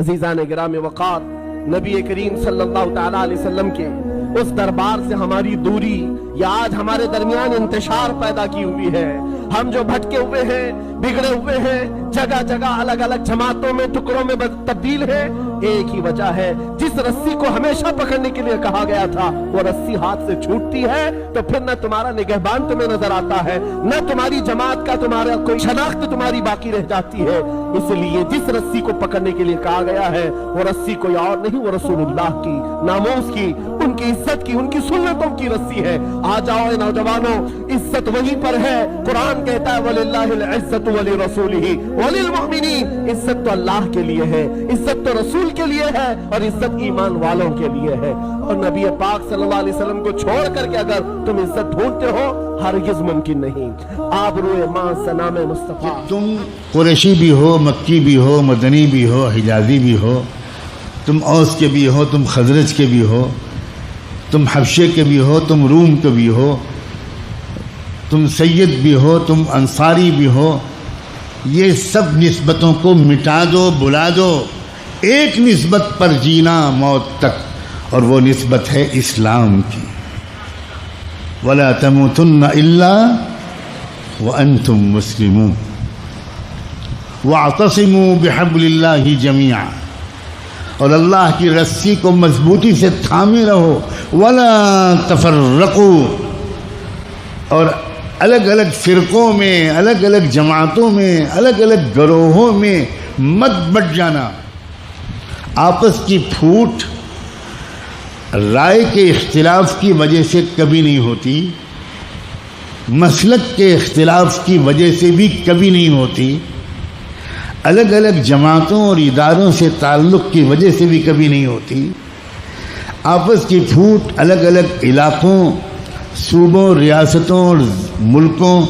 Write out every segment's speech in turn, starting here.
عزیزان گرامی وقار، نبی کریم صلی اللہ تعالیٰ علیہ وسلم کے اس دربار سے ہماری دوری یا آج ہمارے درمیان انتشار پیدا کی ہوئی ہے۔ ہم جو بھٹکے ہوئے ہیں، بگڑے ہوئے ہیں، جگہ جگہ الگ الگ جماعتوں میں، ٹکڑوں میں تبدیل ہیں، ایک ہی وجہ ہے، جس رسی کو ہمیشہ پکڑنے کے لیے کہا گیا تھا وہ رسی ہاتھ سے چھوٹتی ہے تو پھر نہ تمہارا نگہبان تمہیں نظر آتا ہے، نہ تمہاری جماعت کا تمہارا کوئی شناخت تمہاری باقی رہ جاتی ہے۔ اس لیے جس رسی کو پکڑنے کے لیے کہا گیا ہے وہ رسی کوئی اور نہیں، وہ رسول اللہ کی ناموس کی، ان کی عزت کی، ان کی سنتوں کی رسی ہے۔ آ جاؤ اے نوجوانوں، عزت وہیں پر ہے۔ قرآن کہتا ہے وَلِلَّهِ الْعِزَّةُ وَلِرَسُولِهِ وَلِلْمُؤْمِنِينَ، عزت تو اللہ کے لیے ہے، عزت تو رسول کے لیے ہے، اور عزت ایمان والوں کے لیے ہے۔ اور نبی پاک صلی اللہ علیہ وسلم کو چھوڑ کر کے اگر تم عزت ڈھونڈتے ہو، ہرگز ممکن نہیں۔ آبروئے ماں سنام مصطفیٰ، تم قریشی بھی ہو، مکی بھی ہو، مدنی بھی ہو، حجازی بھی ہو، تم اوس کے بھی ہو، تم خزرج کے بھی ہو، تم حبشے کے بھی ہو، تم روم کے بھی ہو، تم سید بھی ہو، تم انصاری بھی ہو، یہ سب نسبتوں کو مٹا دو، بلا دو، ایک نسبت پر جینا موت تک، اور وہ نسبت ہے اسلام کی۔ وَلَا تَمُوتُنَّ إِلَّا وَأَنْتُمْ مُسْلِمُونَ وَاعْتَصِمُوا بِحَبْلِ اللَّهِ جَمِيعًا، اور اللہ کی رسی کو مضبوطی سے تھامے رہو۔ وَلَا تَفَرَّقُوا، اور الگ الگ فرقوں میں، الگ الگ جماعتوں میں، الگ الگ گروہوں میں مت بٹ جانا۔ آپس کی پھوٹ رائے کے اختلاف کی وجہ سے کبھی نہیں ہوتی، مسلک کے اختلاف کی وجہ سے بھی کبھی نہیں ہوتی، الگ الگ جماعتوں اور اداروں سے تعلق کی وجہ سے بھی کبھی نہیں ہوتی۔ آپس کی پھوٹ الگ الگ علاقوں، صوبوں، ریاستوں اور ملکوں،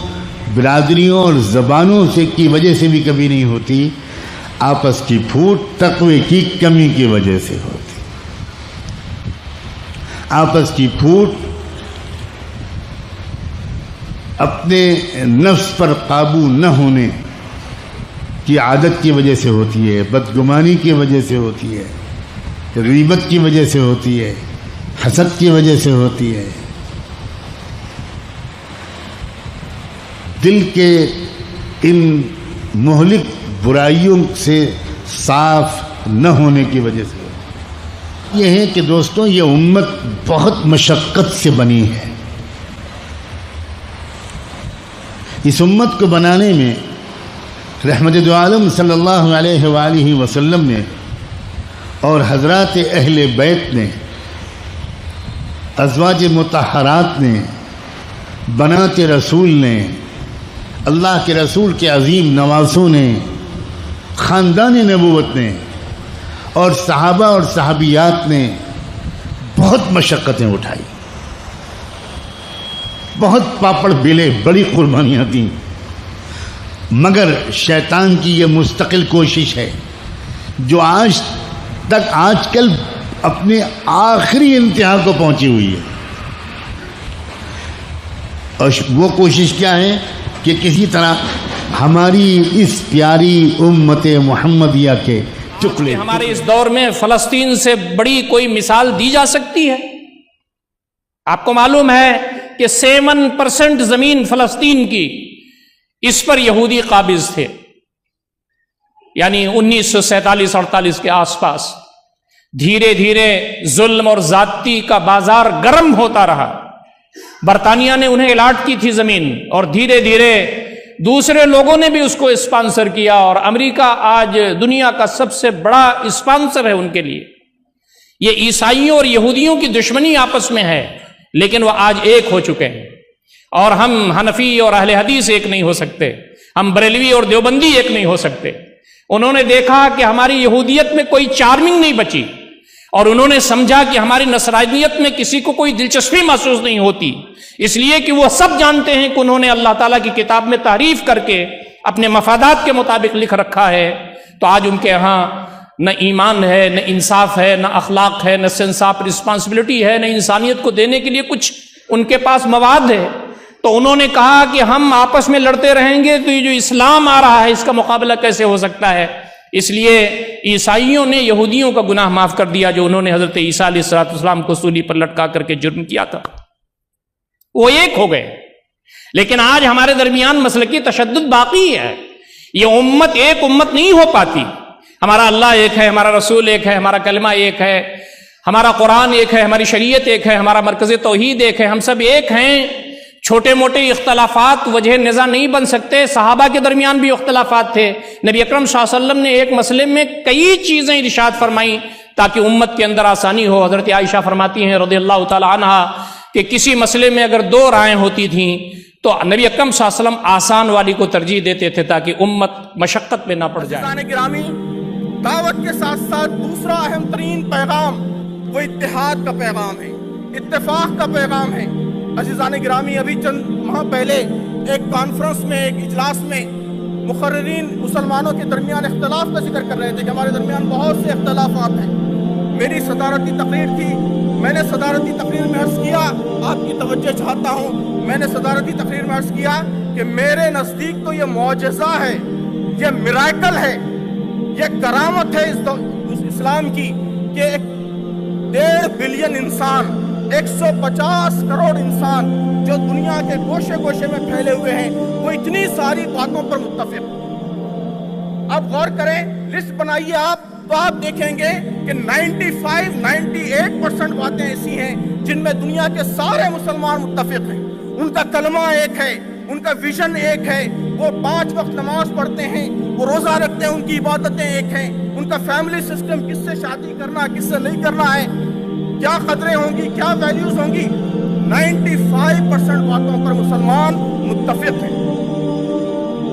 برادریوں اور زبانوں سے کی وجہ سے بھی کبھی نہیں ہوتی۔ آپس کی پھوٹ تقوی کی کمی کی وجہ سے ہوتی۔ آپس کی پھوٹ اپنے نفس پر قابو نہ ہونے کی عادت کی وجہ سے ہوتی ہے، بدگمانی کی وجہ سے ہوتی ہے، غیبت کی وجہ سے ہوتی ہے، حسد کی وجہ سے ہوتی ہے، دل کے ان مہلک برائیوں سے صاف نہ ہونے کی وجہ سے۔ یہ ہے کہ دوستوں، یہ امت بہت مشقت سے بنی ہے۔ اس امت کو بنانے میں رحمت دو عالم صلی اللہ علیہ وآلہ وسلم نے اور حضرات اہل بیت نے، ازواج مطہرات نے، بنات رسول نے، اللہ کے رسول کے عظیم نواسوں نے، خاندان نبوت نے اور صحابہ اور صحابیات نے بہت مشقتیں اٹھائی، بہت پاپڑ بیلے، بڑی قربانیاں دیں، مگر شیطان کی یہ مستقل کوشش ہے جو آج کل اپنے آخری انتہا کو پہنچی ہوئی ہے۔ اور وہ کوشش کیا ہے کہ کسی طرح ہماری اس پیاری امت محمدیہ کے ٹکڑے۔ ہمارے اس دور میں فلسطین سے بڑی کوئی مثال دی جا سکتی ہے؟ آپ کو معلوم ہے کہ 7% زمین فلسطین کی اس پر یہودی قابض تھے، یعنی 1947-48 کے آس پاس۔ دھیرے دھیرے ظلم اور زیادتی کا بازار گرم ہوتا رہا، برطانیہ نے انہیں الاٹ کی تھی زمین، اور دھیرے دھیرے دوسرے لوگوں نے بھی اس کو اسپانسر کیا، اور امریکہ آج دنیا کا سب سے بڑا اسپانسر ہے ان کے لیے۔ یہ عیسائیوں اور یہودیوں کی دشمنی آپس میں ہے، لیکن وہ آج ایک ہو چکے ہیں، اور ہم حنفی اور اہل حدیث ایک نہیں ہو سکتے، ہم بریلوی اور دیوبندی ایک نہیں ہو سکتے۔ انہوں نے دیکھا کہ ہماری یہودیت میں کوئی چارمنگ نہیں بچی، اور انہوں نے سمجھا کہ ہماری نصرانیت میں کسی کو کوئی دلچسپی محسوس نہیں ہوتی، اس لیے کہ وہ سب جانتے ہیں کہ انہوں نے اللہ تعالیٰ کی کتاب میں تحریف کر کے اپنے مفادات کے مطابق لکھ رکھا ہے۔ تو آج ان کے ہاں نہ ایمان ہے، نہ انصاف ہے، نہ اخلاق ہے، نہ سینس آف رسپانسبلٹی ہے، نہ انسانیت کو دینے کے لیے کچھ ان کے پاس مواد ہے۔ تو انہوں نے کہا کہ ہم آپس میں لڑتے رہیں گے تو یہ جو اسلام آ رہا ہے اس کا مقابلہ کیسے ہو سکتا ہے؟ اس لیے عیسائیوں نے یہودیوں کا گناہ معاف کر دیا جو انہوں نے حضرت عیسیٰ علیہ السلام کو سولی پر لٹکا کر کے جرم کیا تھا، وہ ایک ہو گئے۔ لیکن آج ہمارے درمیان مسلکی تشدد باقی ہے، یہ امت ایک امت نہیں ہو پاتی۔ ہمارا اللہ ایک ہے، ہمارا رسول ایک ہے، ہمارا کلمہ ایک ہے، ہمارا قرآن ایک ہے، ہماری شریعت ایک ہے، ہمارا مرکز توحید ایک ہے، ہم سب ایک ہیں۔ چھوٹے موٹے اختلافات وجہ نزاع نہیں بن سکتے۔ صحابہ کے درمیان بھی اختلافات تھے، نبی اکرم صلی اللہ علیہ وسلم نے ایک مسئلے میں کئی چیزیں ارشاد فرمائیں تاکہ امت کے اندر آسانی ہو۔ حضرت عائشہ فرماتی ہیں رضی اللہ تعالی عنہا کہ کسی مسئلے میں اگر دو رائے ہوتی تھیں تو نبی اکرم صلی اللہ علیہ وسلم آسان والی کو ترجیح دیتے تھے تاکہ امت مشقت میں نہ پڑ جائے۔ عزیزان گرامی، دعوت کے ساتھ ساتھ دوسرا اہم ترین پیغام وہ اتحاد کا پیغام ہے، اتفاق کا پیغام ہے۔ عزیزان گرامی، ابھی چند ماہ پہلے ایک کانفرنس میں، ایک اجلاس میں مقررین مسلمانوں کے درمیان اختلاف کا ذکر کر رہے تھے کہ ہمارے درمیان بہت سے اختلافات ہیں۔ میری صدارتی تقریر تھی، میں نے صدارتی تقریر میں عرض کیا، آپ کی توجہ چاہتا ہوں، میں نے صدارتی تقریر میں عرض کیا کہ میرے نزدیک تو یہ معجزہ ہے، یہ میراکل ہے، یہ کرامت ہے اس اسلام کی کہ 1.5 بلین انسان، 150 کروڑ انسان جو دنیا کے گوشے گوشے میں پھیلے ہوئے ہیں، وہ اتنی ساری باتوں پر متفق۔ اب غور کریں، لسٹ بنائیے آپ تو آپ دیکھیں گے کہ 98% باتیں ایسی ہیں جن میں دنیا کے سارے مسلمان متفق ہیں۔ ان کا کلمہ ایک ہے، ان کا ویژن ایک ہے، وہ 5 وقت نماز پڑھتے ہیں، وہ روزہ رکھتے ہیں، ان کی عبادتیں ایک ہیں، ان کا فیملی سسٹم، کس سے شادی کرنا کس سے نہیں کرنا ہے، کیا قدریں ہوں گی، کیا ویلیوز ہوں گی، 95% باتوں پر مسلمان متفق ہیں۔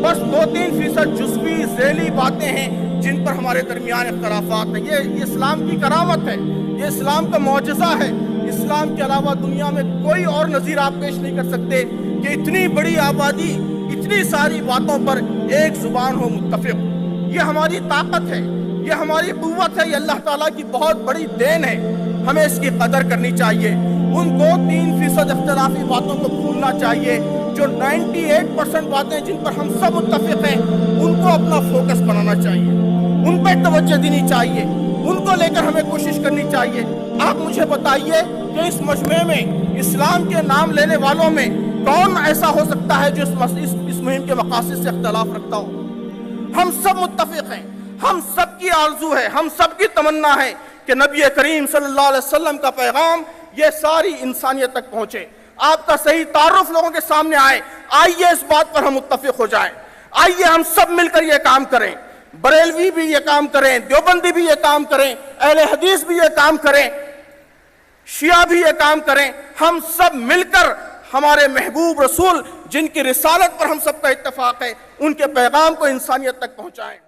بس 2-3% جزوی ذیلی باتیں ہیں جن پر ہمارے درمیان اختلافات ہیں۔ یہ اسلام کی کرامت ہے، یہ اسلام کا معجزہ ہے۔ اسلام کے علاوہ دنیا میں کوئی اور نظیر آپ پیش نہیں کر سکتے کہ اتنی بڑی آبادی اتنی ساری باتوں پر ایک زبان ہو، متفق۔ یہ ہماری طاقت ہے، یہ ہماری قوت ہے، یہ اللہ تعالیٰ کی بہت بڑی دین ہے، ہمیں اس کی قدر کرنی چاہیے۔ ان 2-3% اختلافی باتوں کو بھولنا چاہیے۔ جو 98% باتیں جن پر ہم سب متفق ہیں، ان کو اپنا فوکس بنانا چاہیے، ان پہ توجہ دینی چاہیے، ان کو لے کر ہمیں کوشش کرنی چاہیے۔ آپ مجھے بتائیے کہ اس مجمع میں اسلام کے نام لینے والوں میں کون ایسا ہو سکتا ہے جو اس مہم کے مقاصد سے اختلاف رکھتا ہو؟ ہم سب متفق ہیں، ہم سب کی آرزو ہے، ہم سب کی تمنا ہے کہ نبی کریم صلی اللہ علیہ وسلم کا پیغام یہ ساری انسانیت تک پہنچے، آپ کا صحیح تعارف لوگوں کے سامنے آئے۔ آئیے اس بات پر ہم متفق ہو جائیں، آئیے ہم سب مل کر یہ کام کریں، بریلوی بھی یہ کام کریں، دیوبندی بھی یہ کام کریں، اہل حدیث بھی یہ کام کریں، شیعہ بھی یہ کام کریں، ہم سب مل کر ہمارے محبوب رسول جن کی رسالت پر ہم سب کا اتفاق ہے، ان کے پیغام کو انسانیت تک پہنچائیں۔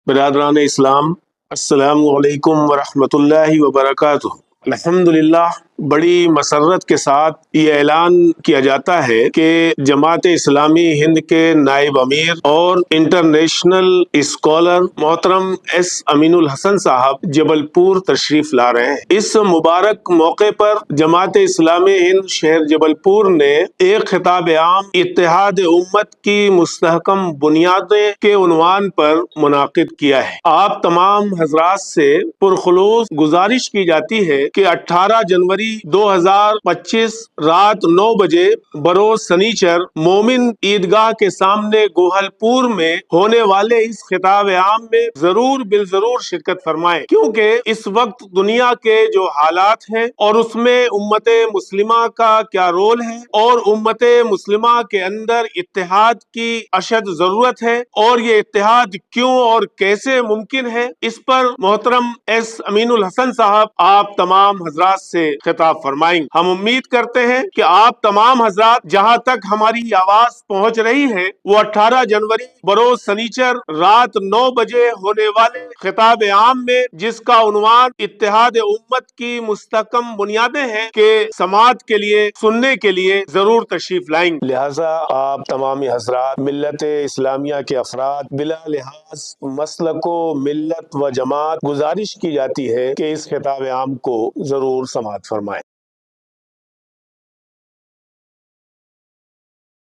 برادران اسلام، السلام علیکم ورحمۃ اللہ وبرکاتہ۔ الحمدللہ، بڑی مسرت کے ساتھ یہ اعلان کیا جاتا ہے کہ جماعت اسلامی ہند کے نائب امیر اور انٹرنیشنل اسکالر محترم ایس امین الحسن صاحب جبل پور تشریف لا رہے ہیں۔ اس مبارک موقع پر جماعت اسلامی ہند شہر جبل پور نے ایک خطاب عام اتحاد امت کی مستحکم بنیادیں کے عنوان پر منعقد کیا ہے۔ آپ تمام حضرات سے پرخلوص گزارش کی جاتی ہے کہ 18 جنوری 2025 رات 9 بجے بروز سنیچر مومن عیدگاہ کے سامنے گوہل پور میں ہونے والے اس خطاب عام میں ضرور بالضرور شرکت فرمائیں، کیونکہ اس وقت دنیا کے جو حالات ہیں اور اس میں امت مسلمہ کا کیا رول ہے اور امت مسلمہ کے اندر اتحاد کی اشد ضرورت ہے، اور یہ اتحاد کیوں اور کیسے ممکن ہے، اس پر محترم ایس امین الحسن صاحب آپ تمام حضرات سے خطاب فرمائیں۔ ہم امید کرتے ہیں کہ آپ تمام حضرات جہاں تک ہماری آواز پہنچ رہی ہے وہ 18 جنوری بروز سنیچر رات 9 بجے ہونے والے خطاب عام میں، جس کا عنوان اتحاد امت کی مستحکم بنیادیں ہیں، کے سماعت کے لیے سننے کے لیے ضرور تشریف لائیں۔ لہٰذا آپ تمام حضرات ملت اسلامیہ کے افراد بلا لحاظ مسلک و ملت و جماعت گزارش کی جاتی ہے کہ اس خطاب عام کو ضرور سماعت فرمائیں۔